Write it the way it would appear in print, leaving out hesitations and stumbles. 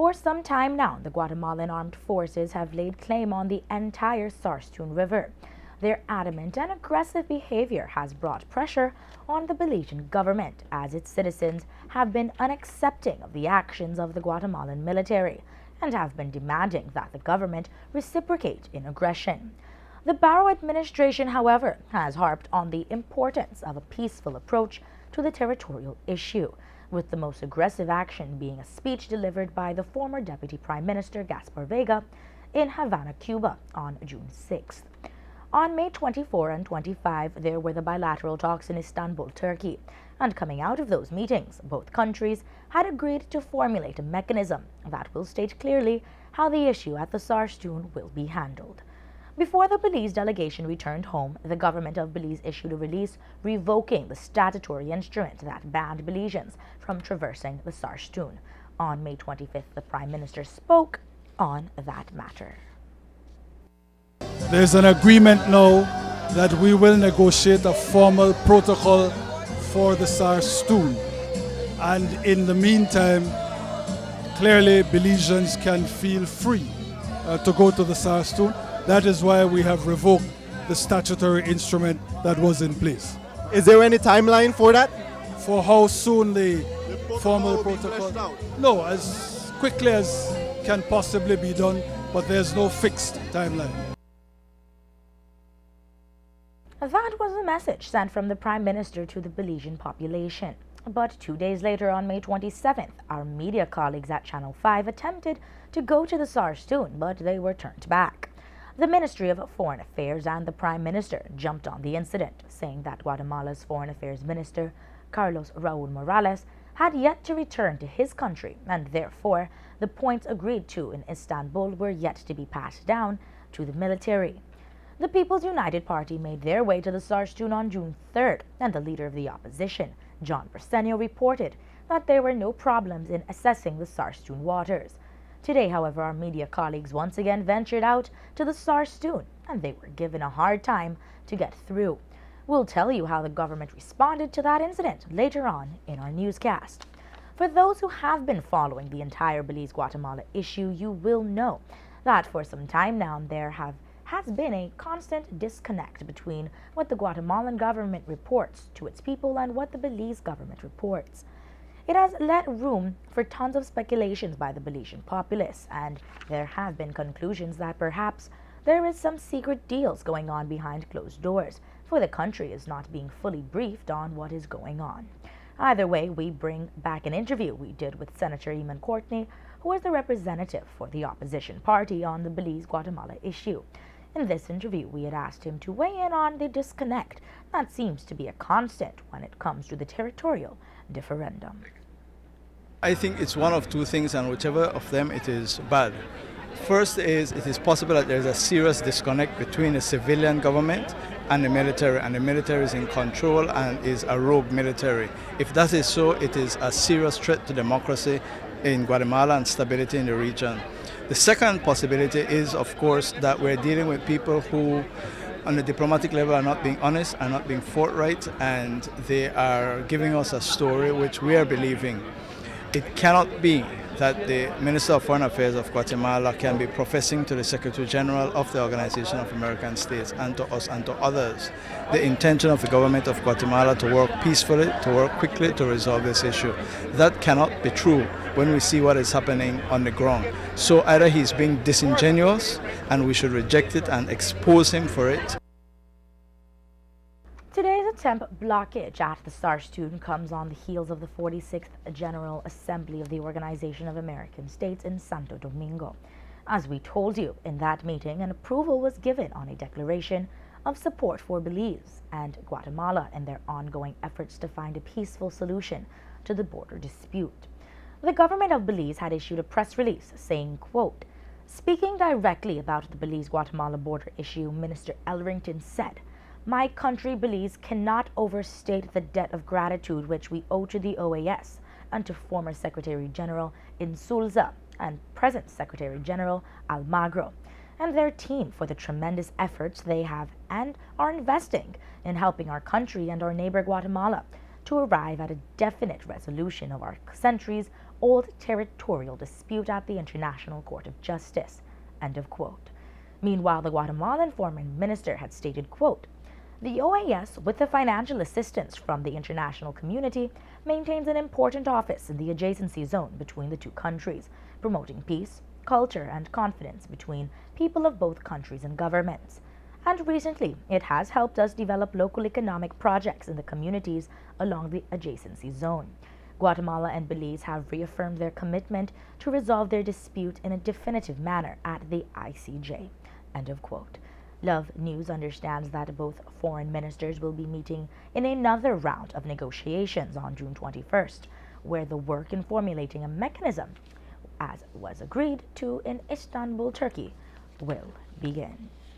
For some time now, the Guatemalan Armed Forces have laid claim on the entire Sarstoon River. Their adamant and aggressive behavior has brought pressure on the Belizean government, as its citizens have been unaccepting of the actions of the Guatemalan military and have been demanding that the government reciprocate in aggression. The Barrow administration, however, has harped on the importance of a peaceful approach to the territorial issue, with the most aggressive action being a speech delivered by the former Deputy Prime Minister Gaspar Vega in Havana, Cuba on June 6th. On May 24 and 25, there were the bilateral talks in Istanbul, Turkey, and coming out of those meetings, both countries had agreed to formulate a mechanism that will state clearly how the issue at the Sarstoon will be handled. Before the Belize delegation returned home, the government of Belize issued a release revoking the statutory instrument that banned Belizeans from traversing the Sarstoon. On May 25th, the Prime Minister spoke on that matter. There's an agreement now that we will negotiate a formal protocol for the Sarstoon. And in the meantime, clearly Belizeans can feel free to go to the Sarstoon. That is why we have revoked the statutory instrument that was in place. Is there any timeline for that? For how soon the formal protocol? No, as quickly as can possibly be done, but there's no fixed timeline. That was a message sent from the Prime Minister to the Belizean population. But 2 days later, on May 27th, our media colleagues at Channel 5 attempted to go to the Sarstoon, but they were turned back. The Ministry of Foreign Affairs and the Prime Minister jumped on the incident, saying that Guatemala's Foreign Affairs Minister, Carlos Raul Morales, had yet to return to his country, and therefore the points agreed to in Istanbul were yet to be passed down to the military. The People's United Party made their way to the Sarstoon on June 3rd, and the leader of the opposition, John Persenio, reported that there were no problems in assessing the Sarstoon waters. Today, however, our media colleagues once again ventured out to the Sarstoon, and they were given a hard time to get through. We'll tell you how the government responded to that incident later on in our newscast. For those who have been following the entire Belize-Guatemala issue, you will know that for some time now there has been a constant disconnect between what the Guatemalan government reports to its people and what the Belize government reports. It has let room for tons of speculations by the Belizean populace, and there have been conclusions that perhaps there is some secret deals going on behind closed doors, for the country is not being fully briefed on what is going on. Either way, we bring back an interview we did with Senator Eamon Courtney, who is the representative for the opposition party on the Belize-Guatemala issue. In this interview, we had asked him to weigh in on the disconnect that seems to be a constant when it comes to the territorial differendum. I think it's one of two things, and whichever of them it is bad. First is, it is possible that there is a serious disconnect between the civilian government and the military is in control and is a rogue military. If that is so, it is a serious threat to democracy in Guatemala and stability in the region. The second possibility is, of course, that we're dealing with people who on the diplomatic level are not being honest, are not being forthright, and they are giving us a story which we are believing. It cannot be that the Minister of Foreign Affairs of Guatemala can be professing to the Secretary General of the Organization of American States and to us and to others the intention of the government of Guatemala to work peacefully, to work quickly to resolve this issue. That cannot be true when we see what is happening on the ground. So either he's being disingenuous and we should reject it and expose him for it. Today's attempt blockage at the Sarstoon comes on the heels of the 46th General Assembly of the Organization of American States in Santo Domingo. As we told you, in that meeting, an approval was given on a declaration of support for Belize and Guatemala in their ongoing efforts to find a peaceful solution to the border dispute. The government of Belize had issued a press release saying, quote, "Speaking directly about the Belize-Guatemala border issue, Minister Elrington said, 'My country, Belize, cannot overstate the debt of gratitude which we owe to the OAS and to former Secretary General Insulza and present Secretary General Almagro and their team for the tremendous efforts they have and are investing in helping our country and our neighbor Guatemala to arrive at a definite resolution of our centuries old territorial dispute at the International Court of Justice, end of quote. Meanwhile, the Guatemalan foreign minister had stated, quote, "The OAS, with the financial assistance from the international community, maintains an important office in the adjacency zone between the two countries, promoting peace, culture, and confidence between people of both countries and governments. And recently, it has helped us develop local economic projects in the communities along the adjacency zone. Guatemala and Belize have reaffirmed their commitment to resolve their dispute in a definitive manner at the ICJ." End of quote. Love News understands that both foreign ministers will be meeting in another round of negotiations on June 21st, where the work in formulating a mechanism, as was agreed to in Istanbul, Turkey, will begin.